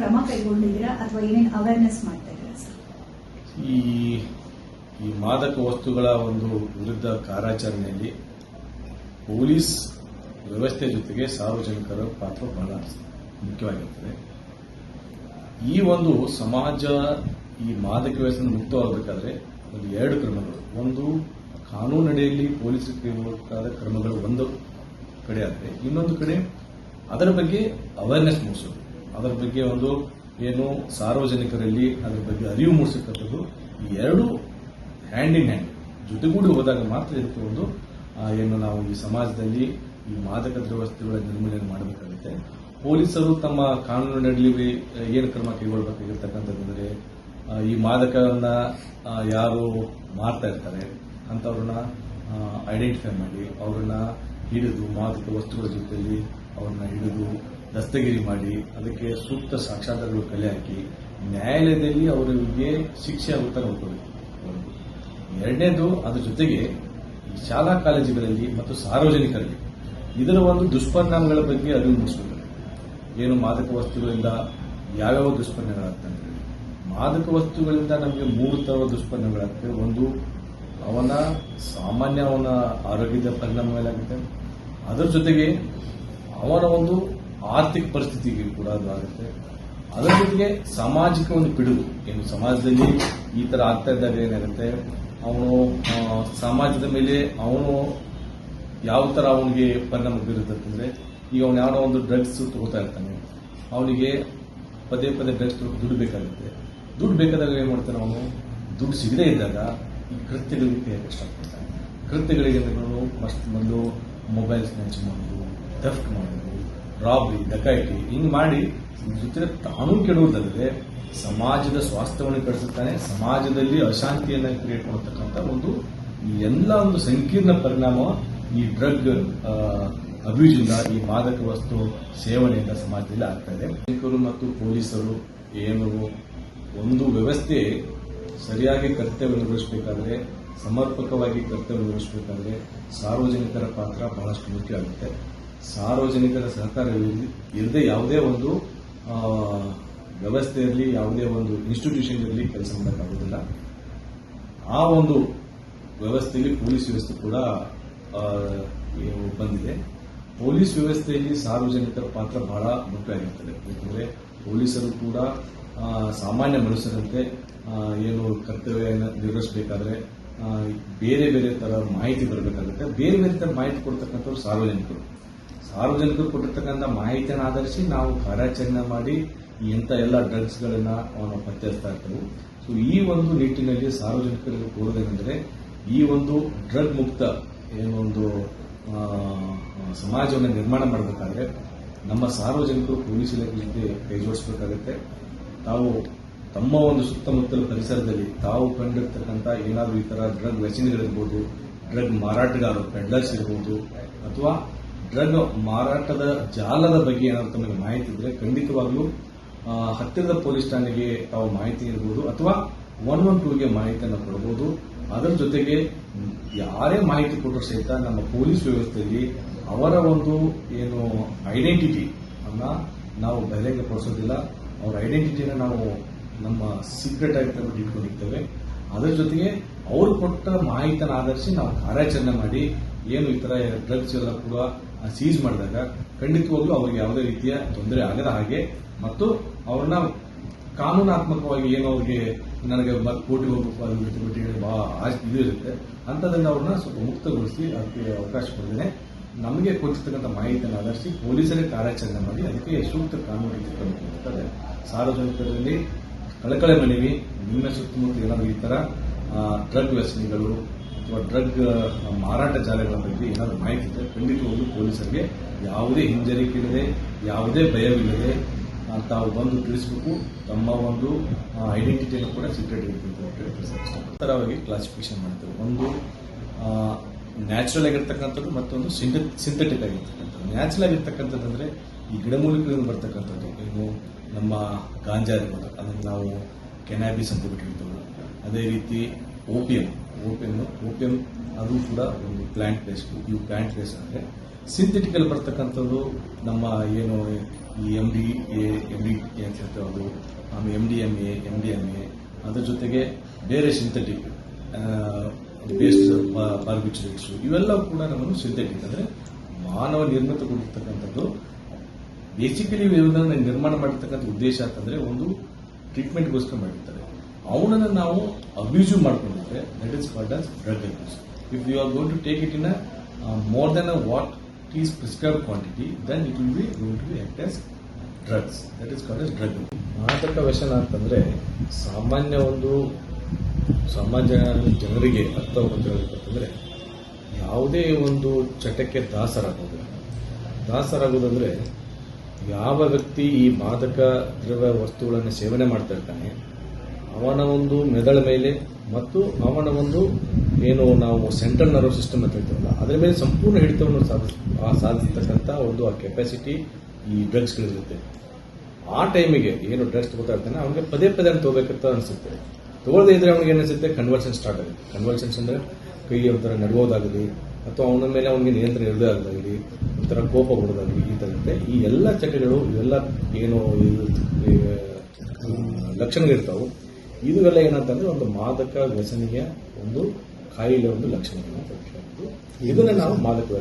ಕ್ರಮ ಕೈಗೊಂಡಿದ್ದೀರಾ ಅಥವಾ ಏನೇನು ಅವೇರ್ನೆಸ್ ಮಾಡ್ತಾ ಇದ್ದೀರಾ ಸರ್? ಈ ಮಾದಕ ವಸ್ತುಗಳ ಒಂದು ವಿರುದ್ಧ ಕಾರ್ಯಾಚರಣೆಯಲ್ಲಿ ಪೊಲೀಸ್ ವ್ಯವಸ್ಥೆ ಜೊತೆಗೆ ಸಾರ್ವಜನಿಕರ ಪಾತ್ರ ಬಹಳ ಮುಖ್ಯವಾಗಿರುತ್ತದೆ. ಈ ಒಂದು ಸಮಾಜ ಈ ಮಾದಕ ವ್ಯಸನ ಮುಕ್ತವಾಗಬೇಕಾದ್ರೆ ಒಂದು ಎರಡು ಕ್ರಮಗಳು, ಒಂದು ಕಾನೂನಡಿಯಲ್ಲಿ ಪೊಲೀಸರು ಕೈಗೊಳ್ಳಬೇಕಾದ ಕ್ರಮಗಳು ಒಂದು ಕಡೆ ಆದರೆ, ಇನ್ನೊಂದು ಕಡೆ ಅದರ ಬಗ್ಗೆ ಅವೇರ್ನೆಸ್ ಮೂಡಿಸೋದು, ಅದರ ಬಗ್ಗೆ ಒಂದು ಏನು ಸಾರ್ವಜನಿಕರಲ್ಲಿ ಅದರ ಬಗ್ಗೆ ಅರಿವು ಮೂಡಿಸತಕ್ಕಂಥದ್ದು, ಈ ಎರಡು ಹ್ಯಾಂಡ್ ಇನ್ ಹ್ಯಾಂಡ್ ಜೊತೆಗೂಡಿ ಹೋದಾಗ ಮಾತ್ರ ಇದಕ್ಕೆ ಒಂದು ಏನು ನಾವು ಈ ಸಮಾಜದಲ್ಲಿ ಈ ಮಾದಕ ವಸ್ತುಗಳ ನಿರ್ಮೂಲನೆ ಮಾಡಬೇಕಾಗುತ್ತೆ. ಪೊಲೀಸರು ತಮ್ಮ ಕಾನೂನಿನಲ್ಲಿ ಏನು ಕ್ರಮ ಕೈಗೊಳ್ಳಬೇಕಾಗಿರ್ತಕ್ಕಂಥದ್ದಂದ್ರೆ, ಈ ಮಾದಕವನ್ನ ಯಾರು ಮಾರ್ತಾ ಇರ್ತಾರೆ ಅಂತವ್ರನ್ನ ಐಡೆಂಟಿಫೈ ಮಾಡಿ ಅವ್ರನ್ನ ಹಿಡಿದು ಮಾದಕ ವಸ್ತುಗಳ ಜೊತೆಯಲ್ಲಿ ಅವ್ರನ್ನ ಹಿಡಿದು ದಸ್ತಗಿರಿ ಮಾಡಿ ಅದಕ್ಕೆ ಸೂಕ್ತ ಸಾಕ್ಷ್ಯಾಧಾರಗಳು ಕಲೆ ಹಾಕಿ ನ್ಯಾಯಾಲಯದಲ್ಲಿ ಅವರಿಗೆ ಶಿಕ್ಷೆ ಆಗುತ್ತಾ ನೋಡ್ಕೋಬೇಕು. ಎರಡನೇದು, ಅದ್ರ ಜೊತೆಗೆ ಶಾಲಾ ಕಾಲೇಜುಗಳಲ್ಲಿ ಮತ್ತು ಸಾರ್ವಜನಿಕರಲ್ಲಿ ಇದರ ಒಂದು ದುಷ್ಪರಿಣಾಮಗಳ ಬಗ್ಗೆ ಅರಿವು ಮೂಡಿಸಬೇಕು. ಏನು ಮಾದಕ ವಸ್ತುಗಳಿಂದ ಯಾವ್ಯಾವ ದುಷ್ಪರಿಣಾಮಗಳಾಗ್ತವೆ? ಮಾದಕ ವಸ್ತುಗಳಿಂದ ನಮಗೆ 3 ಥರದ ದುಷ್ಪರಿಣಾಮಗಳಾಗ್ತವೆ. ಒಂದು, ಅವನ ಆರೋಗ್ಯದ ಪರಿಣಾಮಗಳಾಗುತ್ತೆ. ಅದರ ಜೊತೆಗೆ ಅವನ ಒಂದು ಆರ್ಥಿಕ ಪರಿಸ್ಥಿತಿಗೆ ಕೂಡ ಅದು ಆಗುತ್ತೆ. ಅದರ ಜೊತೆಗೆ ಸಾಮಾಜಿಕ ಒಂದು ಪಿಡುಗು, ಏನು ಸಮಾಜದಲ್ಲಿ ಈ ತರ ಆಗ್ತಾ ಇದ್ದಾಗ ಏನಾಗುತ್ತೆ, ಅವನು ಸಮಾಜದ ಮೇಲೆ ಅವನು ಯಾವ ತರ ಅವನಿಗೆ ಪರಿಣಾಮ ಬೀರುತ್ತಂದ್ರೆ, ಈಗ ಅವನು ಯಾರೋ ಒಂದು ಡ್ರಗ್ಸ್ ತಗೋತಾ ಇರ್ತಾನೆ, ಅವನಿಗೆ ಪದೇ ಪದೇ ಡ್ರಗ್ಸ್ ದುಡ್ಡು ಬೇಕಾಗುತ್ತೆ. ದುಡ್ಡು ಬೇಕಾದಾಗ ಏನ್ ಮಾಡ್ತಾನೆ ಅವನು, ದುಡ್ಡು ಸಿಗದೇ ಇದ್ದಾಗ ಈ ಕೃತ್ಯಗಳಿಗೆ ಕಷ್ಟಪಡ್ತಾನೆ. ಕೃತ್ಯಗಳಿಗೆ ಮೊದಲು ಮೊಬೈಲ್ ಸ್ನ್ಯಾಚ್ ಮಾಡೋದು, ಥೆಫ್ಟ್ ಮಾಡೋದು, ರಾಬರಿ, ಡಕಾಯಿಟಿ ಹಿಂಗ್ ಮಾಡಿ ಜೊತೆ ತಾನೂ ಕೆಡುವುದಲ್ಲದೆ ಸಮಾಜದ ಸ್ವಾಸ್ಥ್ಯವನ್ನು ಕೆಡಿಸುತ್ತಾನೆ, ಸಮಾಜದಲ್ಲಿ ಅಶಾಂತಿಯನ್ನು ಕ್ರಿಯೇಟ್ ಮಾಡತಕ್ಕಂಥ ಒಂದು ಎಲ್ಲ ಒಂದು ಸಂಕೀರ್ಣ ಪರಿಣಾಮ ಈ ಡ್ರಗ್ ಅಬ್ಯೂಸ್ ಇಂದ, ಈ ಮಾದಕ ವಸ್ತು ಸೇವನೆಯಿಂದ ಸಮಾಜದಲ್ಲಿ ಆಗ್ತಾ ಇದೆ. ಸೈನಿಕರು ಮತ್ತು ಪೊಲೀಸರು ಏನು ಒಂದು ವ್ಯವಸ್ಥೆ ಸರಿಯಾಗಿ ಕರ್ತವ್ಯ ನಿರ್ವಹಿಸಬೇಕಾದ್ರೆ, ಸಮರ್ಪಕವಾಗಿ ಕರ್ತವ್ಯ ನಿರ್ವಹಿಸಬೇಕಾದ್ರೆ ಸಾರ್ವಜನಿಕರ ಪಾತ್ರ ಬಹಳಷ್ಟು ಮುಖ್ಯ ಆಗುತ್ತೆ. ಸಾರ್ವಜನಿಕರ ಸಹಕಾರ ಇಲ್ಲದೆ ಯಾವುದೇ ಒಂದು ವ್ಯವಸ್ಥೆಯಲ್ಲಿ, ಯಾವುದೇ ಒಂದು ಇನ್ಸ್ಟಿಟ್ಯೂಷನ್ ಇರಲಿ ಕೆಲಸ ಮಾಡೋಕ್ಕಾಗೋದಿಲ್ಲ. ಆ ಒಂದು ವ್ಯವಸ್ಥೆಯಲ್ಲಿ ಪೊಲೀಸ್ ವ್ಯವಸ್ಥೆ ಕೂಡ ಬಂದಿದೆ. ಪೊಲೀಸ್ ವ್ಯವಸ್ಥೆಯಲ್ಲಿ ಸಾರ್ವಜನಿಕರ ಪಾತ್ರ ಬಹಳ ಮುಖ್ಯವಾಗಿರುತ್ತದೆ. ಯಾಕಂದರೆ ಪೊಲೀಸರು ಕೂಡ ಸಾಮಾನ್ಯ ಮನುಷ್ಯರಂತೆ ಏನು ಕರ್ತವ್ಯ ನಿರ್ವಹಿಸಬೇಕಾದ್ರೆ ಬೇರೆ ಬೇರೆ ತರ ಮಾಹಿತಿ ಬರಬೇಕಾಗುತ್ತೆ. ಬೇರೆ ಬೇರೆ ತರ ಮಾಹಿತಿ ಕೊಡ್ತಕ್ಕಂಥವ್ರು ಸಾರ್ವಜನಿಕರು ಕೊಟ್ಟಿರ್ತಕ್ಕಂಥ ಮಾಹಿತಿಯನ್ನು ಆಧರಿಸಿ ನಾವು ಕಾರ್ಯಾಚರಣೆ ಮಾಡಿ ಇಂಥ ಎಲ್ಲ ಡ್ರಗ್ಸ್ಗಳನ್ನ ಅವನು ಪತ್ತೆ ಹಚ್ತಾ ಇರ್ತವೆ. ಸೊ ಈ ಒಂದು ನಿಟ್ಟಿನಲ್ಲಿ ಸಾರ್ವಜನಿಕರಿಗೆ ಕೋರೋದೇನೆಂದರೆ, ಈ ಒಂದು ಡ್ರಗ್ ಮುಕ್ತ ಏನೊಂದು ಸಮಾಜವನ್ನು ನಿರ್ಮಾಣ ಮಾಡಬೇಕಾದ್ರೆ ನಮ್ಮ ಸಾರ್ವಜನಿಕರು ಪೊಲೀಸ್ ಇಲಾಖೆ ಜೊತೆ ಕೈ ಜೋಡಿಸಬೇಕಾಗುತ್ತೆ. ತಾವು ತಮ್ಮ ಒಂದು ಸುತ್ತಮುತ್ತಲ ಪರಿಸರದಲ್ಲಿ ತಾವು ಕಂಡಿರ್ತಕ್ಕಂಥ ಏನಾದರೂ ಈ ತರ ಡ್ರಗ್ ವ್ಯಸನಿಗಳಿರ್ಬೋದು, ಡ್ರಗ್ ಮಾರಾಟಗಾರರು ಪೆಡ್ಲರ್ಸ್ ಇರ್ಬೋದು, ಅಥವಾ ಡ್ರಗ್ ಮಾರಾಟದ ಜಾಲದ ಬಗ್ಗೆ ಏನಾದರೂ ತಮಗೆ ಮಾಹಿತಿ ಇದ್ರೆ ಖಂಡಿತವಾಗ್ಲೂ ಹತ್ತಿರದ ಪೊಲೀಸ್ ಠಾಣೆಗೆ ತಾವು ಮಾಹಿತಿ ಇರಬಹುದು ಅಥವಾ 112ಗೆ ಮಾಹಿತಿಯನ್ನು ಕೊಡಬಹುದು. ಅದರ ಜೊತೆಗೆ ಯಾರೇ ಮಾಹಿತಿ ಕೊಟ್ಟರು ಸಹಿತ ನಮ್ಮ ಪೊಲೀಸ್ ವ್ಯವಸ್ಥೆಯಲ್ಲಿ ಅವರ ಒಂದು ಏನು ಐಡೆಂಟಿಟಿ ಅನ್ನ ನಾವು ಬಹಿರಂಗಪಡಿಸೋದಿಲ್ಲ. ಅವರ ಐಡೆಂಟಿಟಿನ ನಾವು ನಮ್ಮ ಸೀಕ್ರೆಟ್ ಆಗಿ ಇಟ್ಕೊಂಡಿರ್ತೇವೆ. ಅದರ ಜೊತೆಗೆ ಅವರು ಕೊಟ್ಟ ಮಾಹಿತಿಯನ್ನು ಆಧರಿಸಿ ನಾವು ಕಾರ್ಯಾಚರಣೆ ಮಾಡಿ ಏನು ಈ ತರ ಡ್ರಗ್ಸ್ ಎಲ್ಲ ಕೂಡ ಸೀಸ್ ಮಾಡಿದಾಗ ಖಂಡಿತವಾಗ್ಲೂ ಅವರಿಗೆ ಯಾವುದೇ ರೀತಿಯ ತೊಂದರೆ ಆಗದ ಹಾಗೆ ಮತ್ತು ಅವ್ರನ್ನ ಕಾನೂನಾತ್ಮಕವಾಗಿ ಏನು ಅವ್ರಿಗೆ ನನಗೆ ಕೋರ್ಟಿಗೆ ಹೋಗಬೇಕು ಅದು ಬಿಟ್ಟು ಇದು ಇರುತ್ತೆ ಅಂತದನ್ನ ಅವ್ರನ್ನ ಸ್ವಲ್ಪ ಮುಕ್ತಗೊಳಿಸಿ ಅದಕ್ಕೆ ಅವಕಾಶ ಕೊಡ್ತೇನೆ. ನಮಗೆ ಕೊಟ್ಟಿರ್ತಕ್ಕಂಥ ಮಾಹಿತಿಯನ್ನು ಆಧರಿಸಿ ಪೊಲೀಸರೇ ಕಾರ್ಯಾಚರಣೆ ಮಾಡಿ ಅದಕ್ಕೆ ಸೂಕ್ತ ಕಾನೂನು ರೀತಿ ಕ್ರಮ. ಸಾರ್ವಜನಿಕರಲ್ಲಿ ಕಳಕಳೆ ಮನವಿ, ನಿಮ್ಮ ಸುತ್ತಮುತ್ತ ಏನಾದರೂ ಈ ತರ ಡ್ರಗ್ ವ್ಯಸನಿಗಳು ಅಥವಾ ಡ್ರಗ್ ಮಾರಾಟ ಜಾಲಗಳ ಬಗ್ಗೆ ಏನಾದರೂ ಮಾಹಿತಿ ಇದ್ದರೆ ಖಂಡಿತವಾಗ್ಲೂ ಪೊಲೀಸರಿಗೆ ಯಾವುದೇ ಹಿಂಜರಿಕೆ ಇಲ್ಲದೆ, ಯಾವುದೇ ಭಯವಿಲ್ಲದೆ ತಾವು ಬಂದು ತಿಳಿಸಬೇಕು. ತಮ್ಮ ಒಂದು ಐಡೆಂಟಿಟಿಯನ್ನು ಕೂಡ ಸೀಕ್ರೆಟ್ ಇರಬೇಕು. ಕ್ಲಾಸಿಫಿಕೇಶನ್ ಮಾಡ್ತೇವೆ. ಒಂದು ನ್ಯಾಚುರಲ್ ಆಗಿರ್ತಕ್ಕಂಥದ್ದು, ಮತ್ತೊಂದು ಸಿಂಥೆಟಿಕ್ ಆಗಿರ್ತಕ್ಕಂಥದ್ದು. ನ್ಯಾಚುರಲ್ ಆಗಿರ್ತಕ್ಕಂಥದ್ದು ಅಂದ್ರೆ ಈ ಗಿಡಮೂಲಿಕೆಗಳಿಂದ ಬರ್ತಕ್ಕಂಥದ್ದು, ಏನು ನಮ್ಮ ಗಾಂಜಾ ಇರ್ಬೋದು, ಅದನ್ನು ನಾವು ಕೆನಾಬಿಸ್ ಅಂತ ಬಿಟ್ಟಿರ್ತೇವೆ. ಅದೇ ರೀತಿ ಓಪಿಯಂ ಅದು ಕೂಡ ಒಂದು ಪ್ಲಾಂಟ್ ಬೇಸ್ಡ್. ಇವು ಪ್ಲಾಂಟ್ ಬೇಸ್ ಆದರೆ ಸಿಂಥೆಟಿಕಲ್ ಬರ್ತಕ್ಕಂಥದ್ದು ನಮ್ಮ ಏನು ಈ ಎಮ್ ಡಿ ಅಂತ ಹೇಳ್ತೇವೆ ಅದು, ಆಮೇಲೆ MDMA ಅದ್ರ ಜೊತೆಗೆ ಬೇರೆ ಸಿಂಥೆಟಿಕ್ ಬೇಸ್ಡ್ ಬಾರ್ಬಿಚರೇಟ್ಸ್ ಇವೆಲ್ಲ ಕೂಡ ನಮ್ಮನ್ನು ಸಿಂಥೆಟಿಕ್ ಅಂದರೆ ಮಾನವ ನಿರ್ಮಿತಗೊಂಡಿರ್ತಕ್ಕಂಥದ್ದು. ಬೇಸಿಕಲಿ ಇವುಗಳನ್ನ ನಿರ್ಮಾಣ ಮಾಡಿರ್ತಕ್ಕಂಥ ಉದ್ದೇಶ ಅಂತಂದ್ರೆ ಒಂದು ಟ್ರೀಟ್ಮೆಂಟ್ಗೋಸ್ಕರ ಮಾಡಿರ್ತಾರೆ. ಅವನನ್ನು ನಾವು ಅಬ್ಯೂಸ್ ಮಾಡ್ಕೊಂಡಿದ್ರೆ that is called as drug abuse. If you are going to take it in more than what is prescribe quantity, then it will be going to be act as drugs. That is called as drug. ಮಾದಕ ವ್ಯಸನ ಅಂತಂದ್ರೆ ಸಾಮಾನ್ಯ ಜನರಿಗೆ ಅರ್ಥವಾಗುವಂತಂದ್ರೆ ಯಾವುದೇ ಒಂದು ಚಟಕ್ಕೆ ದಾಸರಾಗೋದಂದ್ರೆ ಯಾವ ವ್ಯಕ್ತಿ ಈ ಮಾದಕ ದ್ರವ್ಯ ವಸ್ತುಗಳನ್ನು ಸೇವನೆ ಮಾಡ್ತಾ ಇರ್ತಾನೆ ಅವನ ಒಂದು ಮೆದುಳ ಮೇಲೆ ಮತ್ತು ಅವನ ಒಂದು ಏನು ನಾವು ಸೆಂಟ್ರಲ್ ನರ್ವ್ ಸಿಸ್ಟಮ್ ಅಂತ ಹೇಳ್ತೀವಲ್ಲ ಅದರ ಮೇಲೆ ಸಂಪೂರ್ಣ ಹಿಡಿತವನ್ನು ಸಾಧಿಸ್ತಕ್ಕಂಥ ಒಂದು ಆ ಕೆಪಾಸಿಟಿ ಈ ಡ್ರಗ್ಸ್ಗಳಿರುತ್ತೆ. ಆ ಟೈಮಿಗೆ ಏನು ಡ್ರಗ್ಸ್ ತಗೋತಾ ಇರ್ತಾನೆ ಅವನಿಗೆ ಪದೇ ತಗೋಬೇಕಂತ ಅನಿಸುತ್ತೆ. ತಗೊಳ್ಳದೇ ಇದ್ರೆ ಅವನಿಗೆ ಏನಿಸುತ್ತೆ ಕನ್ವರ್ಷನ್ ಸ್ಟಾರ್ಟ್ ಆಗುತ್ತೆ. ಕನ್ವರ್ಷನ್ಸ್ ಅಂದ್ರೆ ಕೈ ಒಂಥರ ನಡುವುದಾಗಲಿ ಅಥವಾ ಅವನ ಮೇಲೆ ಅವನಿಗೆ ನಿಯಂತ್ರಣ ಇರೋದಾಗಲಿ, ಒಂಥರ ಕೋಪ ಬರೋದಾಗಲಿ, ಈ ಥರ ಈ ಎಲ್ಲ ಚಟಗಳು ಇವೆಲ್ಲ ಏನು ಲಕ್ಷಣಗಳಿರ್ತಾವೆ. ಇವೆಲ್ಲ ಏನಂತಂದ್ರೆ ಒಂದು ಮಾದಕ ವ್ಯಸನಿಯ ಒಂದು ಕಾಯಿಲೆ ಒಂದು ಲಕ್ಷಣಗಳು. ಇದನ್ನೇ ನಾವು ಮಾದಕ ವ್ಯಸನ